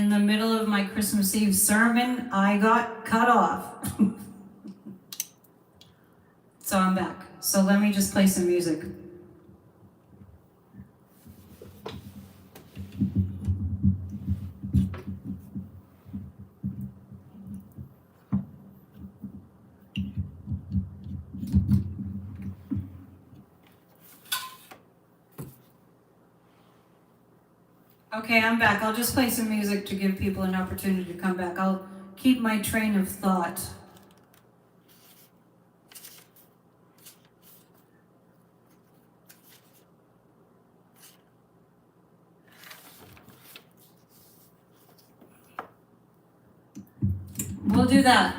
in the middle of my Christmas Eve sermon, I got cut off. So I'm back. So let me just play some music. Okay, I'm back. I'll just play some music to give people an opportunity to come back. I'll keep my train of thought. We'll do that.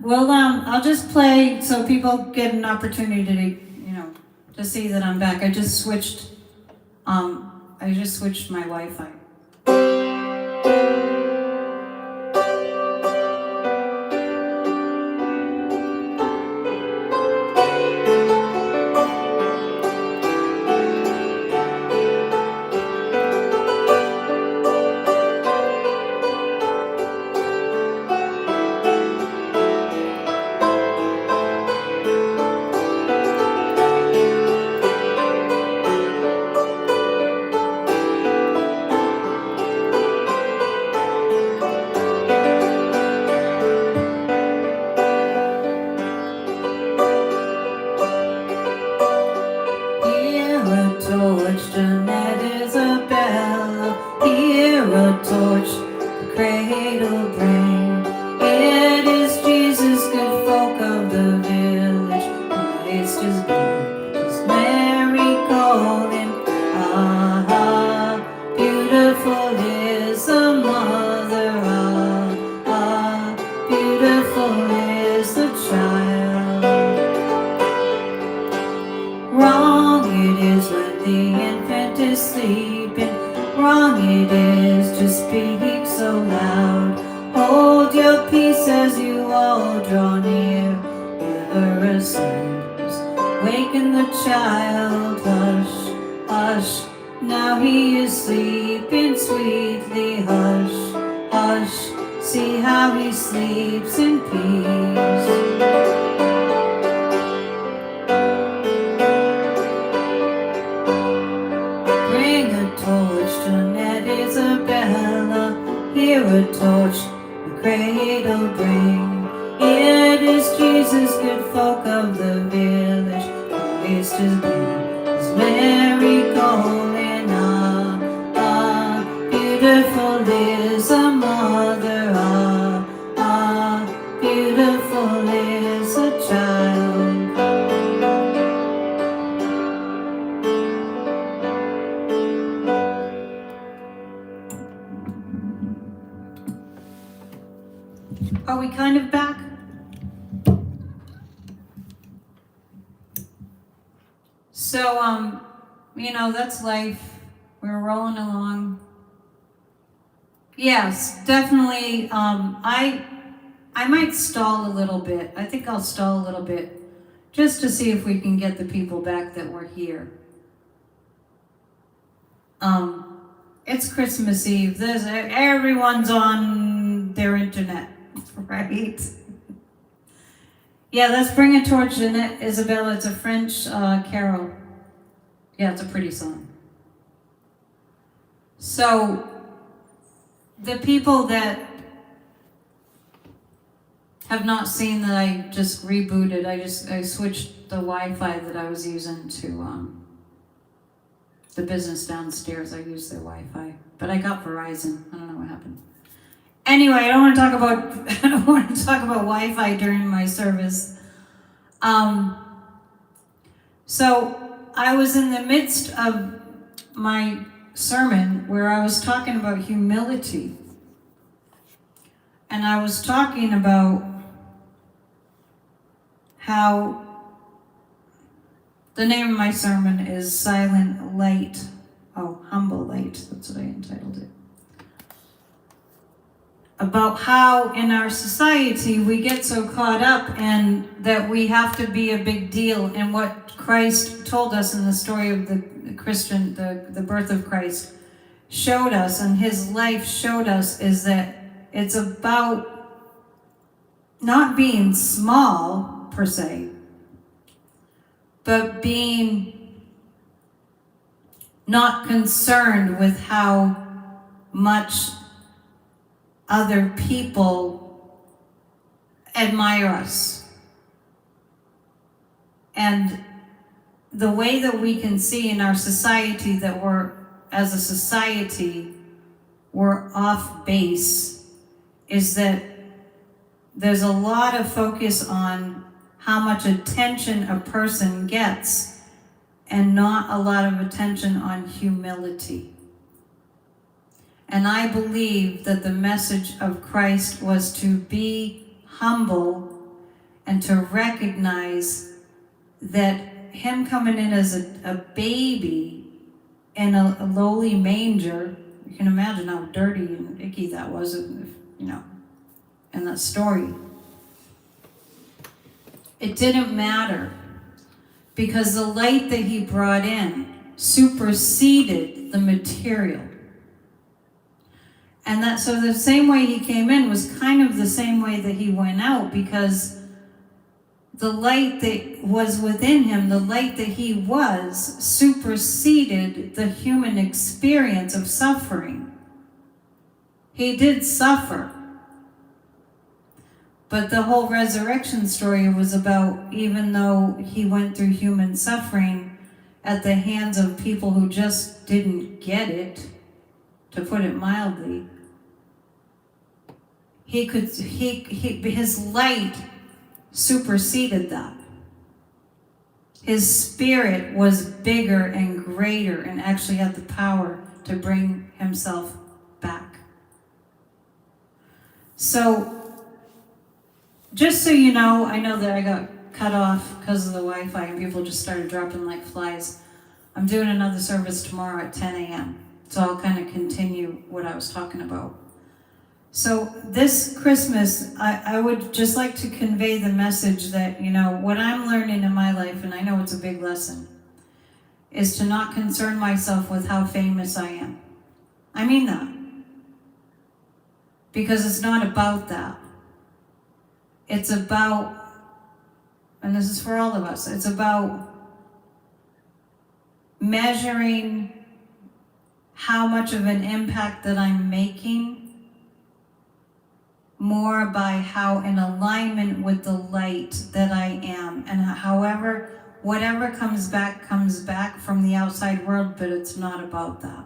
Well, I'll just play so people get an opportunity to see that I'm back. I just switched my Wi-Fi. Are we kind of back? So, that's life. We're rolling along. Yes, definitely. I might stall a little bit. I think I'll stall a little bit just to see if we can get the people back that were here. It's Christmas Eve. Everyone's on their internet, right? Yeah, let's bring a torch, Jeanette, Isabella. It's a French carol. Yeah, it's a pretty song. So, the people that have not seen that I just rebooted, I switched the Wi-Fi that I was using to the business downstairs. I used their Wi-Fi, but I got Verizon. I don't know what happened. Anyway, I don't want to talk about Wi-Fi during my service. So I was in the midst of my sermon where I was talking about humility. And I was talking about how the name of my sermon is Silent Light. Oh, Humble Light. That's what I entitled it. About how in our society we get so caught up in that we have to be a big deal, and what Christ told us in the story of the birth of Christ showed us and his life showed us is that it's about not being small per se, but being not concerned with how much other people admire us. And the way that we can see in our society that as a society, we're off base is that there's a lot of focus on how much attention a person gets and not a lot of attention on humility. And I believe that the message of Christ was to be humble and to recognize that him coming in as a baby in a lowly manger, you can imagine how dirty and icky that was, in that story. It didn't matter because the light that he brought in superseded the material. And so the same way he came in was kind of the same way that he went out, because the light that was within him, the light that he was, superseded the human experience of suffering. He did suffer. But the whole resurrection story was about, even though he went through human suffering at the hands of people who just didn't get it, to put it mildly, his light superseded that. His spirit was bigger and greater and actually had the power to bring himself back. So, just so you know, I know that I got cut off because of the Wi-Fi and people just started dropping like flies. I'm doing another service tomorrow at 10 a.m. So I'll kind of continue what I was talking about. So this Christmas, I would just like to convey the message that, what I'm learning in my life, and I know it's a big lesson, is to not concern myself with how famous I am. I mean that. Because it's not about that. It's about, and this is for all of us, it's about measuring how much of an impact that I'm making more by how in alignment with the light that I am. And whatever comes back from the outside world, but it's not about that.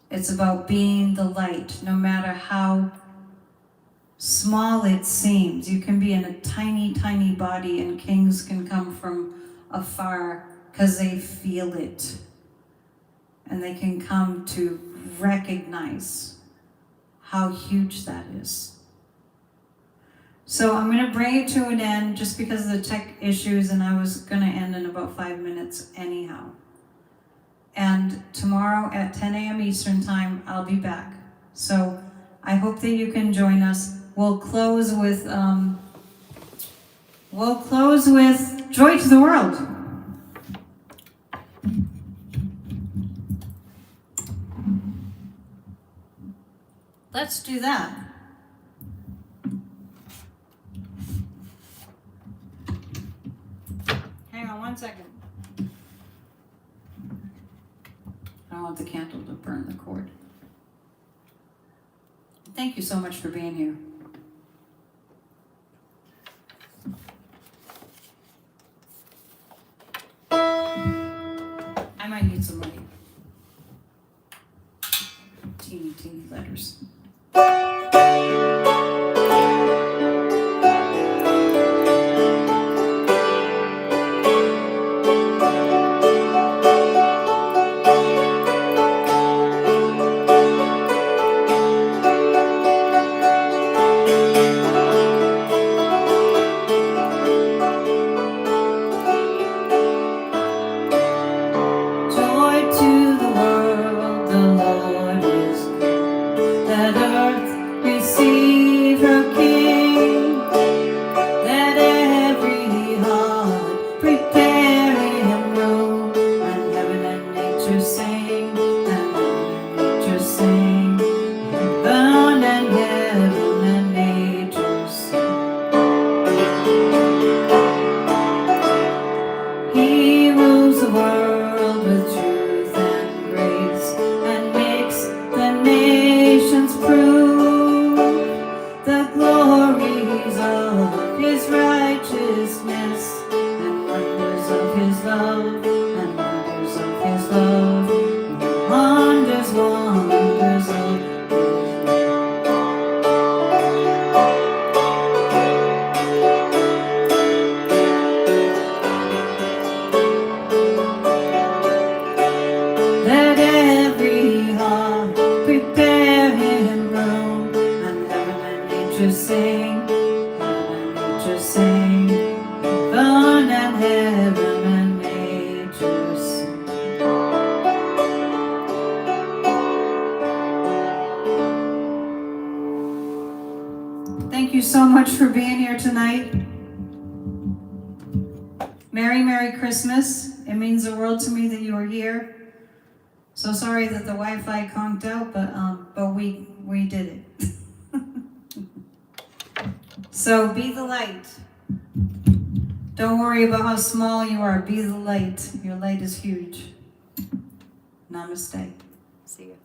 It's about being the light, no matter how small it seems. You can be in a tiny, tiny body and kings can come from afar because they feel it. And they can come to recognize how huge that is. So I'm going to bring it to an end just because of the tech issues, and I was going to end in about 5 minutes anyhow. And tomorrow at 10 a.m. Eastern Time, I'll be back. So I hope that you can join us. We'll close with Joy to the World. Let's do that. Hang on 1 second. I don't want the candle to burn the cord. Thank you so much for being here. I might need some money. Teeny, teeny letters. sing, heaven and nature sing, heaven and nature sing. Thank you so much for being here tonight. Merry Christmas. It means the world to me that you are here. So sorry that the Wi-Fi conked out, but we did it. So be the light. Don't worry about how small you are. Be the light. Your light is huge. Namaste. See you.